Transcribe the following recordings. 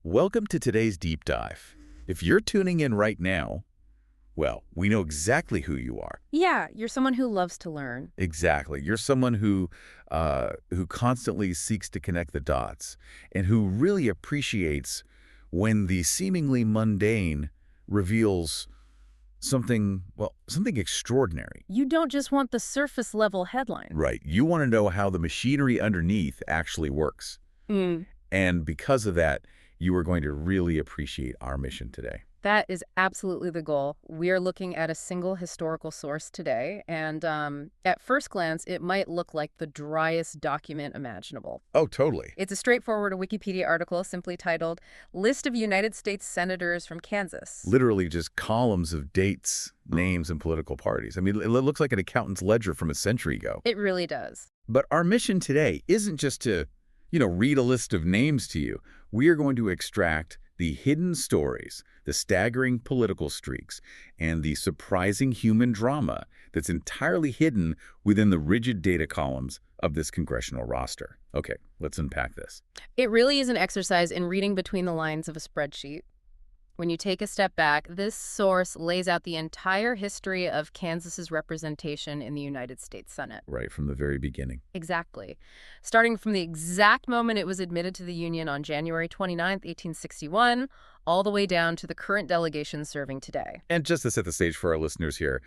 Welcome to today's deep dive. If you're tuning in right now, well, we know exactly who you are. Yeah, you're someone who loves to learn. Exactly. You're someone who constantly seeks to connect the dots and who really appreciates when the seemingly mundane reveals something, well, something extraordinary. You don't just want the surface level headline. Right. You want to know how the machinery underneath actually works. Mm. And because of that, you are going to really appreciate our mission today. That is absolutely the goal. We are looking at a single historical source today, and at first glance, it might look like the driest document imaginable. Oh, totally. It's a straightforward Wikipedia article simply titled, List of United States Senators from Kansas. Literally just columns of dates, names, and political parties. I mean, it looks like an accountant's ledger from a century ago. It really does. But our mission today isn't just to, read a list of names to you. We are going to extract the hidden stories, the staggering political streaks, and the surprising human drama that's entirely hidden within the rigid data columns of this congressional roster. Okay, let's unpack this. It really is an exercise in reading between the lines of a spreadsheet. When you take a step back, this source lays out the entire history of Kansas's representation in the United States Senate. Right from the very beginning. Exactly. Starting from the exact moment it was admitted to the Union on January 29th, 1861, all the way down to the current delegation serving today. And just to set the stage for our listeners here,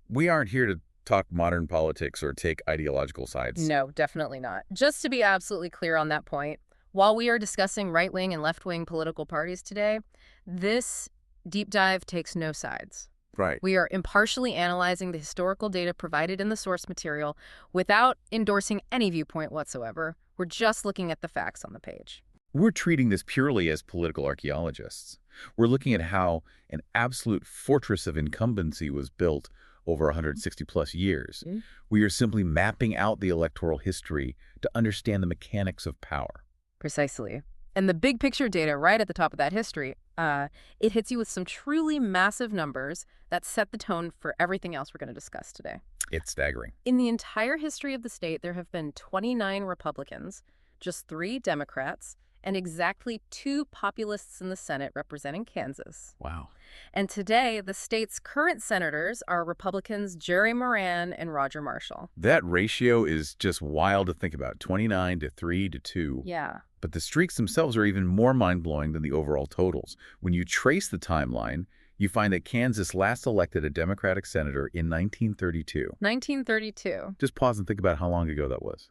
we aren't here to talk modern politics or take ideological sides. No, definitely not. Just to be absolutely clear on that point, while we are discussing right-wing and left-wing political parties today, this deep dive takes no sides. Right. We are impartially analyzing the historical data provided in the source material without endorsing any viewpoint whatsoever. We're just looking at the facts on the page. We're treating this purely as political archaeologists. We're looking at how an absolute fortress of incumbency was built over 160-plus years. Mm-hmm. We are simply mapping out the electoral history to understand the mechanics of power. Precisely. And the big picture data right at the top of that history, it hits you with some truly massive numbers that set the tone for everything else we're going to discuss today. It's staggering. In the entire history of the state, there have been 29 Republicans, just 3 Democrats, and exactly 2 populists in the Senate representing Kansas. Wow. And today, the state's current senators are Republicans Jerry Moran and Roger Marshall. That ratio is just wild to think about, 29 to 3 to 2. Yeah. But the streaks themselves are even more mind-blowing than the overall totals. When you trace the timeline, you find that Kansas last elected a Democratic senator in 1932. 1932. Just pause and think about how long ago that was.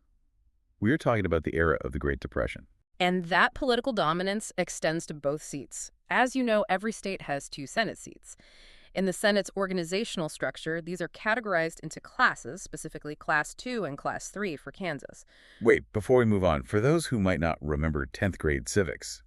We are talking about the era of the Great Depression. And that political dominance extends to both seats. As you know, every state has 2 Senate seats. In the Senate's organizational structure, these are categorized into classes, specifically Class 2 and Class 3 for Kansas. Wait, before we move on, for those who might not remember 10th grade civics,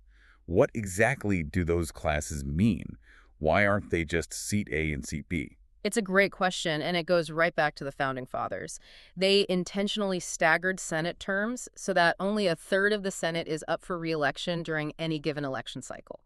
what exactly do those classes mean? Why aren't they just Seat A and Seat B? It's a great question, and it goes right back to the Founding Fathers. They intentionally staggered Senate terms so that only a third of the Senate is up for re-election during any given election cycle.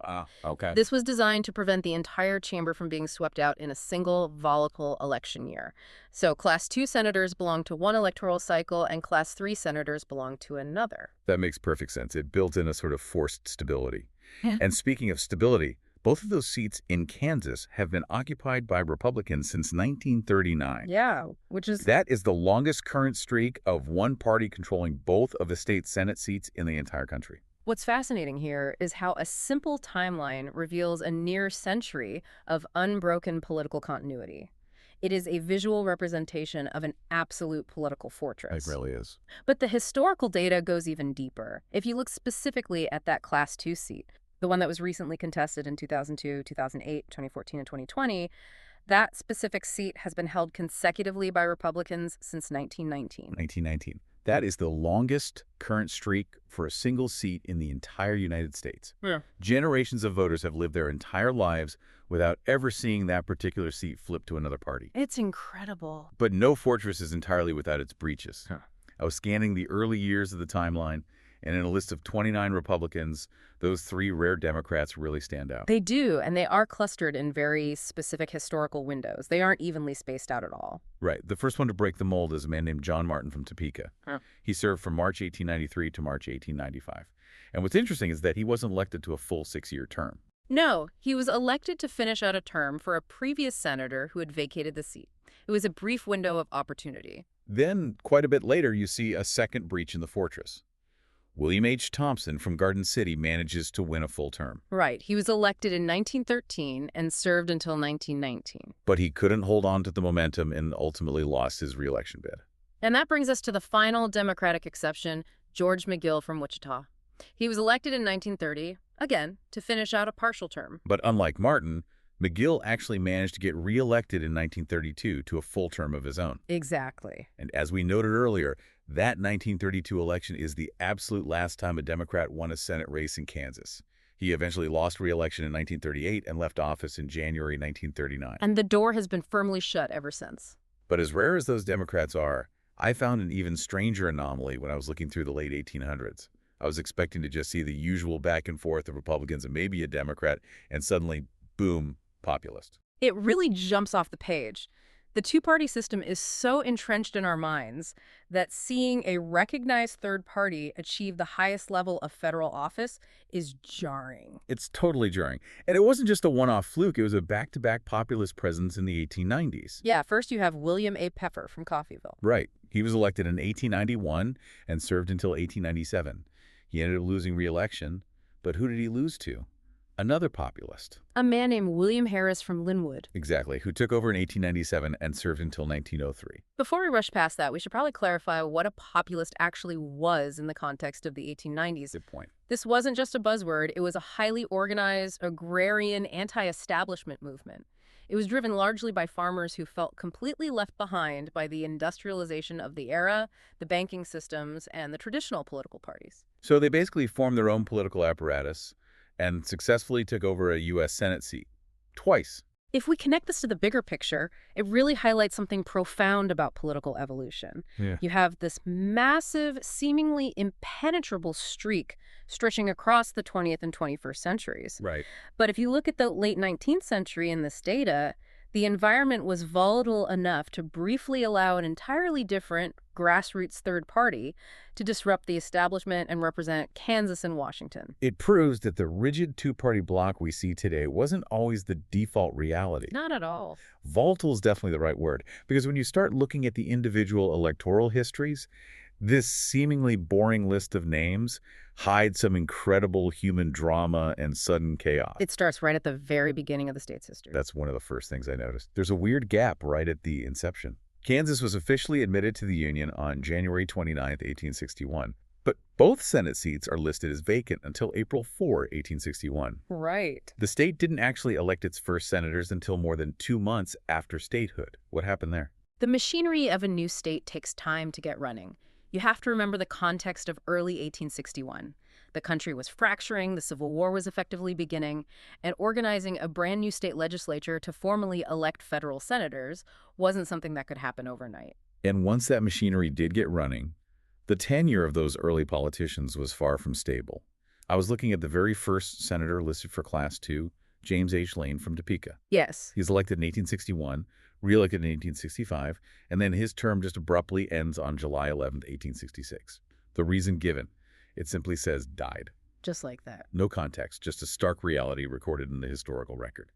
Okay. This was designed to prevent the entire chamber from being swept out in a single volatile election year. So Class 2 senators belong to one electoral cycle, and Class 3 senators belong to another. That makes perfect sense. It built in a sort of forced stability. Yeah. And speaking of stability, both of those seats in Kansas have been occupied by Republicans since 1939. Yeah, which is... That is the longest current streak of one party controlling both of the state Senate seats in the entire country. What's fascinating here is how a simple timeline reveals a near century of unbroken political continuity. It is a visual representation of an absolute political fortress. It really is. But the historical data goes even deeper. If you look specifically at that Class 2 seat, the one that was recently contested in 2002, 2008, 2014, and 2020, that specific seat has been held consecutively by Republicans since 1919. 1919. That is the longest current streak for a single seat in the entire United States. Yeah. Generations of voters have lived their entire lives without ever seeing that particular seat flip to another party. It's incredible. But no fortress is entirely without its breaches. Huh. I was scanning the early years of the timeline, And in a list of 29 Republicans, those 3 rare Democrats really stand out. They do, and they are clustered in very specific historical windows. They aren't evenly spaced out at all. Right. The first one to break the mold is a man named John Martin from Topeka. Huh. He served from March 1893 to March 1895. And what's interesting is that he wasn't elected to a full 6-year term. No, he was elected to finish out a term for a previous senator who had vacated the seat. It was a brief window of opportunity. Then, quite a bit later, you see a second breach in the fortress. William H. Thompson from Garden City manages to win a full term. Right. He was elected in 1913 and served until 1919. But he couldn't hold on to the momentum and ultimately lost his re-election bid. And that brings us to the final Democratic exception, George McGill from Wichita. He was elected in 1930, again, to finish out a partial term. But unlike Martin, McGill actually managed to get re-elected in 1932 to a full term of his own. Exactly. And as we noted earlier, that 1932 election is the absolute last time a Democrat won a Senate race in Kansas. He eventually lost re-election in 1938 and left office in January 1939. And the door has been firmly shut ever since. But as rare as those Democrats are, I found an even stranger anomaly when I was looking through the late 1800s. I was expecting to just see the usual back and forth of Republicans and maybe a Democrat, and suddenly, boom, populist. It really jumps off the page. The two-party system is so entrenched in our minds that seeing a recognized third party achieve the highest level of federal office is jarring. It's totally jarring. And it wasn't just a one-off fluke. It was a back-to-back populist presence in the 1890s. Yeah, first you have William A. Peffer from Coffeyville. Right. He was elected in 1891 and served until 1897. He ended up losing re-election, but who did he lose to? Another populist. A man named William Harris from Linwood. Exactly, who took over in 1897 and served until 1903. Before we rush past that, we should probably clarify what a populist actually was in the context of the 1890s. Good point. This wasn't just a buzzword. It was a highly organized, agrarian, anti-establishment movement. It was driven largely by farmers who felt completely left behind by the industrialization of the era, the banking systems, and the traditional political parties. So they basically formed their own political apparatus and successfully took over a U.S. Senate seat. Twice. If we connect this to the bigger picture, it really highlights something profound about political evolution. Yeah. You have this massive, seemingly impenetrable streak stretching across the 20th and 21st centuries. Right. But if you look at the late 19th century in this data, the environment was volatile enough to briefly allow an entirely different grassroots third party to disrupt the establishment and represent Kansas and Washington. It proves that the rigid two-party bloc we see today wasn't always the default reality. Not at all. Volatile is definitely the right word, because when you start looking at the individual electoral histories, this seemingly boring list of names hides some incredible human drama and sudden chaos. It starts right at the very beginning of the state's history. That's one of the first things I noticed. There's a weird gap right at the inception. Kansas was officially admitted to the Union on January 29, 1861, but both Senate seats are listed as vacant until April 4, 1861. Right. The state didn't actually elect its first senators until more than 2 months after statehood. What happened there? The machinery of a new state takes time to get running. You have to remember the context of early 1861. The country was fracturing, the Civil War was effectively beginning, and organizing a brand new state legislature to formally elect federal senators wasn't something that could happen overnight. And once that machinery did get running, the tenure of those early politicians was far from stable. I was looking at the very first senator listed for Class 2, James H. Lane from Topeka. Yes. He's elected in 1861, re-elected in 1865, and then his term just abruptly ends on July 11, 1866. The reason given, it simply says died. Just like that. No context, just a stark reality recorded in the historical record.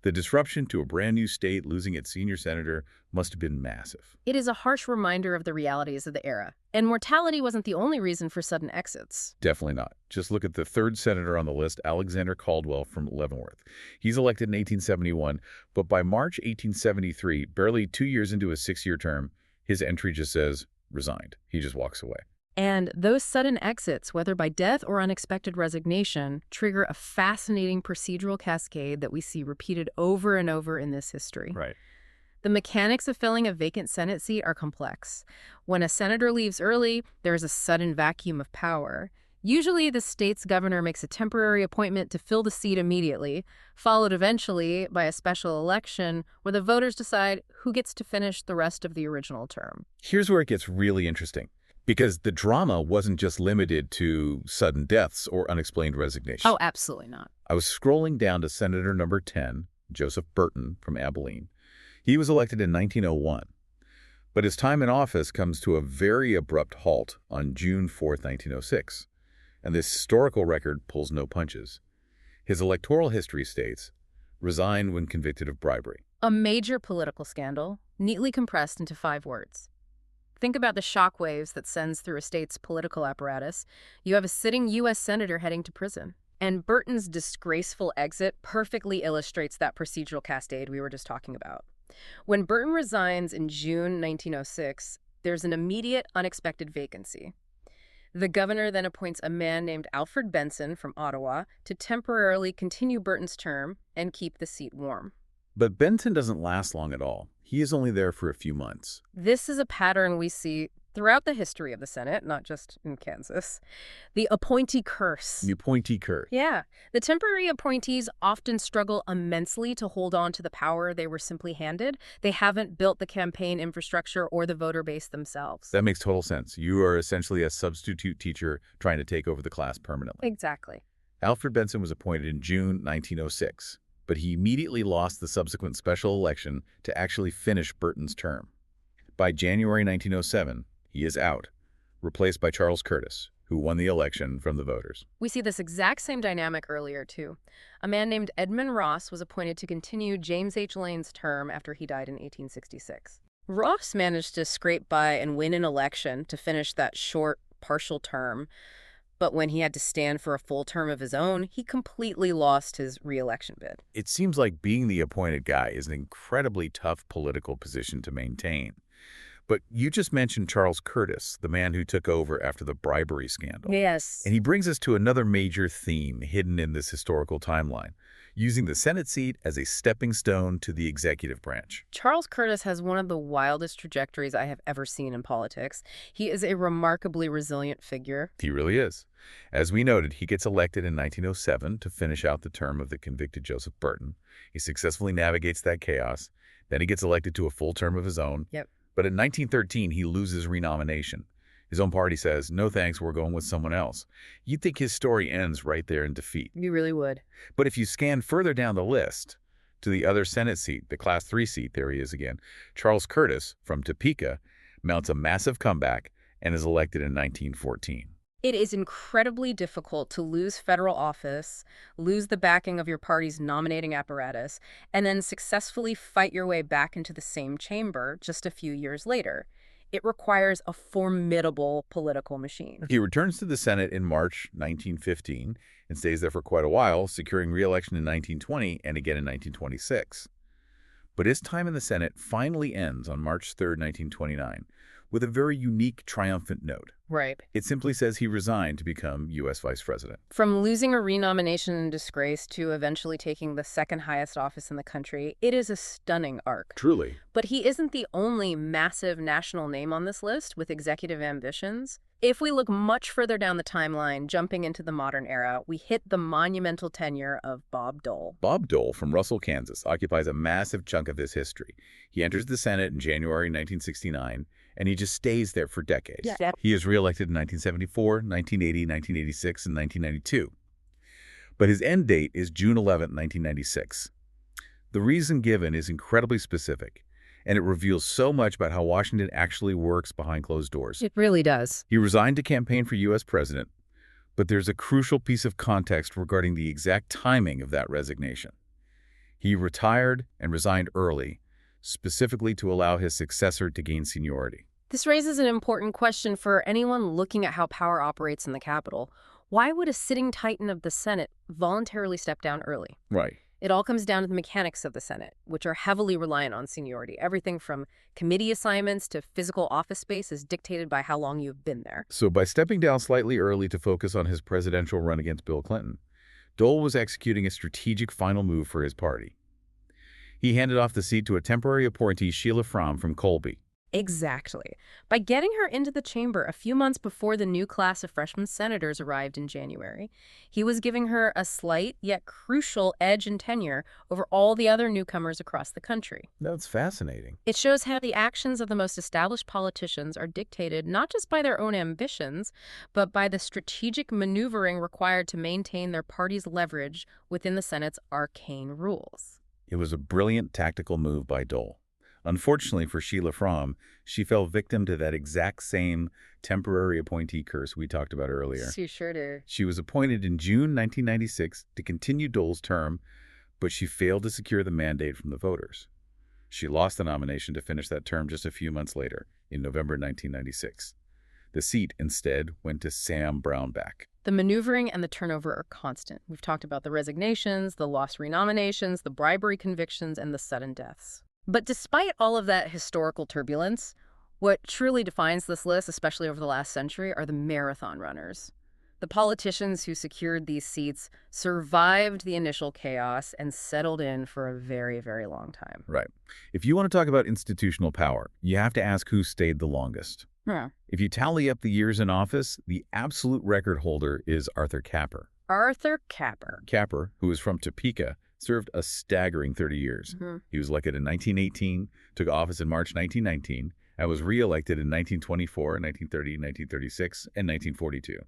The disruption to a brand new state losing its senior senator must have been massive. It is a harsh reminder of the realities of the era. And mortality wasn't the only reason for sudden exits. Definitely not. Just look at the third senator on the list, Alexander Caldwell from Leavenworth. He's elected in 1871, but by March 1873, barely 2 years into his 6-year term, his entry just says, resigned. He just walks away. And those sudden exits, whether by death or unexpected resignation, trigger a fascinating procedural cascade that we see repeated over and over in this history. Right. The mechanics of filling a vacant Senate seat are complex. When a senator leaves early, there is a sudden vacuum of power. Usually, the state's governor makes a temporary appointment to fill the seat immediately, followed eventually by a special election where the voters decide who gets to finish the rest of the original term. Here's where it gets really interesting. Because the drama wasn't just limited to sudden deaths or unexplained resignations. Oh, absolutely not. I was scrolling down to Senator number 10, Joseph Burton from Abilene. He was elected in 1901, but his time in office comes to a very abrupt halt on June 4, 1906, and this historical record pulls no punches. His electoral history states, resigned when convicted of bribery. A major political scandal, neatly compressed into 5 words. Think about the shockwaves that sends through a state's political apparatus. You have a sitting U.S. senator heading to prison. And Burton's disgraceful exit perfectly illustrates that procedural cascade we were just talking about. When Burton resigns in June 1906, there's an immediate, unexpected vacancy. The governor then appoints a man named Alfred Benson from Ottawa to temporarily continue Burton's term and keep the seat warm. But Benson doesn't last long at all. He is only there for a few months. This is a pattern we see throughout the history of the Senate, not just in Kansas. The appointee curse. The appointee curse. Yeah. The temporary appointees often struggle immensely to hold on to the power they were simply handed. They haven't built the campaign infrastructure or the voter base themselves. That makes total sense. You are essentially a substitute teacher trying to take over the class permanently. Exactly. Alfred Benson was appointed in June 1906, but he immediately lost the subsequent special election to actually finish Burton's term. By January 1907, he is out, replaced by Charles Curtis, who won the election from the voters. We see this exact same dynamic earlier, too. A man named Edmund Ross was appointed to continue James H. Lane's term after he died in 1866. Ross managed to scrape by and win an election to finish that short, partial term, but when he had to stand for a full term of his own, he completely lost his re-election bid. It seems like being the appointed guy is an incredibly tough political position to maintain. But you just mentioned Charles Curtis, the man who took over after the bribery scandal. Yes. And he brings us to another major theme hidden in this historical timeline, using the Senate seat as a stepping stone to the executive branch. Charles Curtis has one of the wildest trajectories I have ever seen in politics. He is a remarkably resilient figure. He really is. As we noted, he gets elected in 1907 to finish out the term of the convicted Joseph Burton. He successfully navigates that chaos. Then he gets elected to a full term of his own. Yep. But in 1913, he loses renomination. His own party says, no thanks, we're going with someone else. You'd think his story ends right there in defeat. You really would. But if you scan further down the list to the other Senate seat, the Class 3 seat, there he is again, Charles Curtis from Topeka mounts a massive comeback and is elected in 1914. It is incredibly difficult to lose federal office, lose the backing of your party's nominating apparatus, and then successfully fight your way back into the same chamber just a few years later. It requires a formidable political machine. He returns to the Senate in March 1915 and stays there for quite a while, securing re-election in 1920 and again in 1926. But his time in the Senate finally ends on March 3, 1929, with a very unique triumphant note. Right. It simply says he resigned to become U.S. Vice President. From losing a renomination in disgrace to eventually taking the second highest office in the country, it is a stunning arc. Truly. But he isn't the only massive national name on this list with executive ambitions. If we look much further down the timeline, jumping into the modern era, we hit the monumental tenure of Bob Dole. Bob Dole from Russell, Kansas, occupies a massive chunk of this history. He enters the Senate in January 1969, and he just stays there for decades. Yeah. He is reelected in 1974, 1980, 1986, and 1992. But his end date is June 11, 1996. The reason given is incredibly specific, and it reveals so much about how Washington actually works behind closed doors. It really does. He resigned to campaign for U.S. president, but there's a crucial piece of context regarding the exact timing of that resignation. He retired and resigned early, specifically to allow his successor to gain seniority. This raises an important question for anyone looking at how power operates in the Capitol. Why would a sitting titan of the Senate voluntarily step down early? Right. It all comes down to the mechanics of the Senate, which are heavily reliant on seniority. Everything from committee assignments to physical office space is dictated by how long you've been there. So by stepping down slightly early to focus on his presidential run against Bill Clinton, Dole was executing a strategic final move for his party. He handed off the seat to a temporary appointee, Sheila Fromm from Colby. Exactly. By getting her into the chamber a few months before the new class of freshman senators arrived in January, he was giving her a slight yet crucial edge in tenure over all the other newcomers across the country. That's fascinating. It shows how the actions of the most established politicians are dictated not just by their own ambitions, but by the strategic maneuvering required to maintain their party's leverage within the Senate's arcane rules. It was a brilliant tactical move by Dole. Unfortunately for Sheila Fromm, she fell victim to that exact same temporary appointee curse we talked about earlier. She sure did. She was appointed in June 1996 to continue Dole's term, but she failed to secure the mandate from the voters. She lost the nomination to finish that term just a few months later, in November 1996. The seat, instead, went to Sam Brownback. The maneuvering and the turnover are constant. We've talked about the resignations, the lost renominations, the bribery convictions, and the sudden deaths. But despite all of that historical turbulence, what truly defines this list, especially over the last century, are the marathon runners. The politicians who secured these seats survived the initial chaos and settled in for a very, very long time. Right. If you want to talk about institutional power, you have to ask who stayed the longest. Yeah. If you tally up the years in office, the absolute record holder is Arthur Capper. Arthur Capper. Capper, who is from Topeka, served a staggering 30 years. He was elected in 1918, took office in March 1919, and was re-elected in 1924, 1930, 1936, and 1942.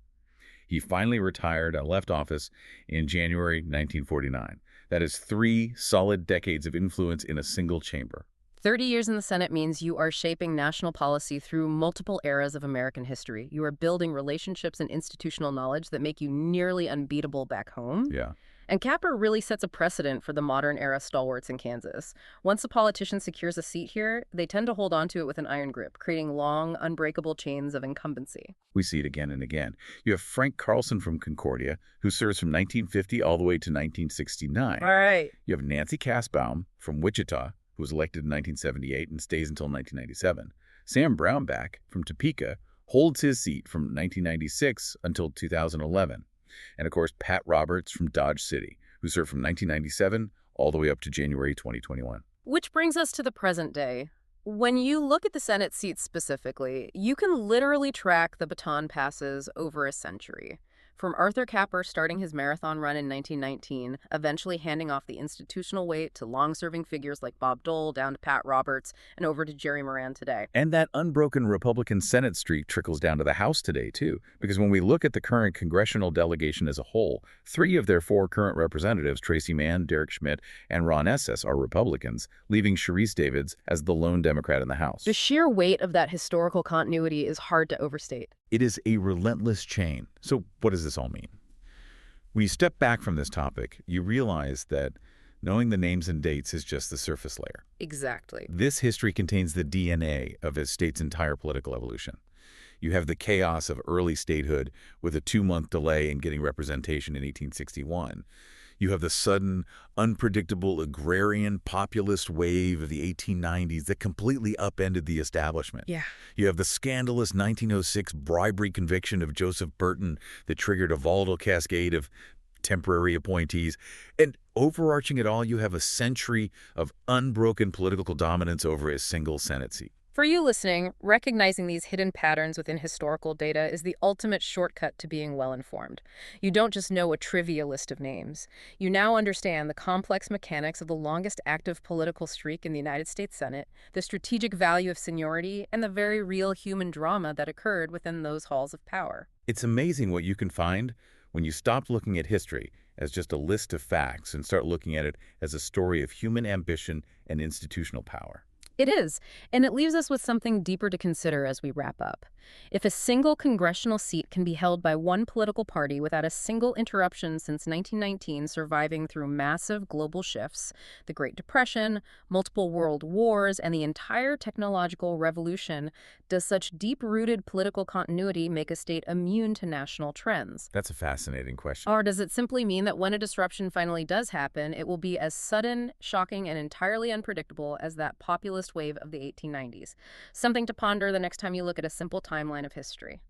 He finally retired and left office in January 1949. That is 3 solid decades of influence in a single chamber. 30 years in the Senate means you are shaping national policy through multiple eras of American history. You are building relationships and institutional knowledge that make you nearly unbeatable back home. Yeah. And Capper really sets a precedent for the modern era stalwarts in Kansas. Once a politician secures a seat here, they tend to hold on to it with an iron grip, creating long, unbreakable chains of incumbency. We see it again and again. You have Frank Carlson from Concordia, who serves from 1950 all the way to 1969. All right. You have Nancy Kasbaum from Wichita, who was elected in 1978 and stays until 1997. Sam Brownback from Topeka holds his seat from 1996 until 2011. And, of course, Pat Roberts from Dodge City, who served from 1997 all the way up to January 2021. Which brings us to the present day. When you look at the Senate seats specifically, you can literally track the baton passes over a century. From Arthur Capper starting his marathon run in 1919, eventually handing off the institutional weight to long-serving figures like Bob Dole, down to Pat Roberts, and over to Jerry Moran today. And that unbroken Republican Senate streak trickles down to the House today, too, because when we look at the current congressional delegation as a whole, 3 of their 4 current representatives, Tracy Mann, Derek Schmidt, and Ron Estes, are Republicans, leaving Sharice Davids as the lone Democrat in the House. The sheer weight of that historical continuity is hard to overstate. It is a relentless chain. So what does this all mean? When you step back from this topic, you realize that knowing the names and dates is just the surface layer. Exactly. This history contains the DNA of a state's entire political evolution. You have the chaos of early statehood with a 2-month delay in getting representation in 1861. You have the sudden, unpredictable agrarian populist wave of the 1890s that completely upended the establishment. Yeah. You have the scandalous 1906 bribery conviction of Joseph Burton that triggered a volatile cascade of temporary appointees. And overarching it all, you have a century of unbroken political dominance over a single Senate seat. For you listening, recognizing these hidden patterns within historical data is the ultimate shortcut to being well-informed. You don't just know a trivia list of names. You now understand the complex mechanics of the longest active political streak in the United States Senate, the strategic value of seniority, and the very real human drama that occurred within those halls of power. It's amazing what you can find when you stop looking at history as just a list of facts and start looking at it as a story of human ambition and institutional power. It is, and it leaves us with something deeper to consider as we wrap up. If a single congressional seat can be held by one political party without a single interruption since 1919, surviving through massive global shifts, the Great Depression, multiple world wars, and the entire technological revolution, does such deep-rooted political continuity make a state immune to national trends? That's a fascinating question. Or does it simply mean that when a disruption finally does happen, it will be as sudden, shocking, and entirely unpredictable as that populist wave of the 1890s? Something to ponder the next time you look at a simple timeline of history.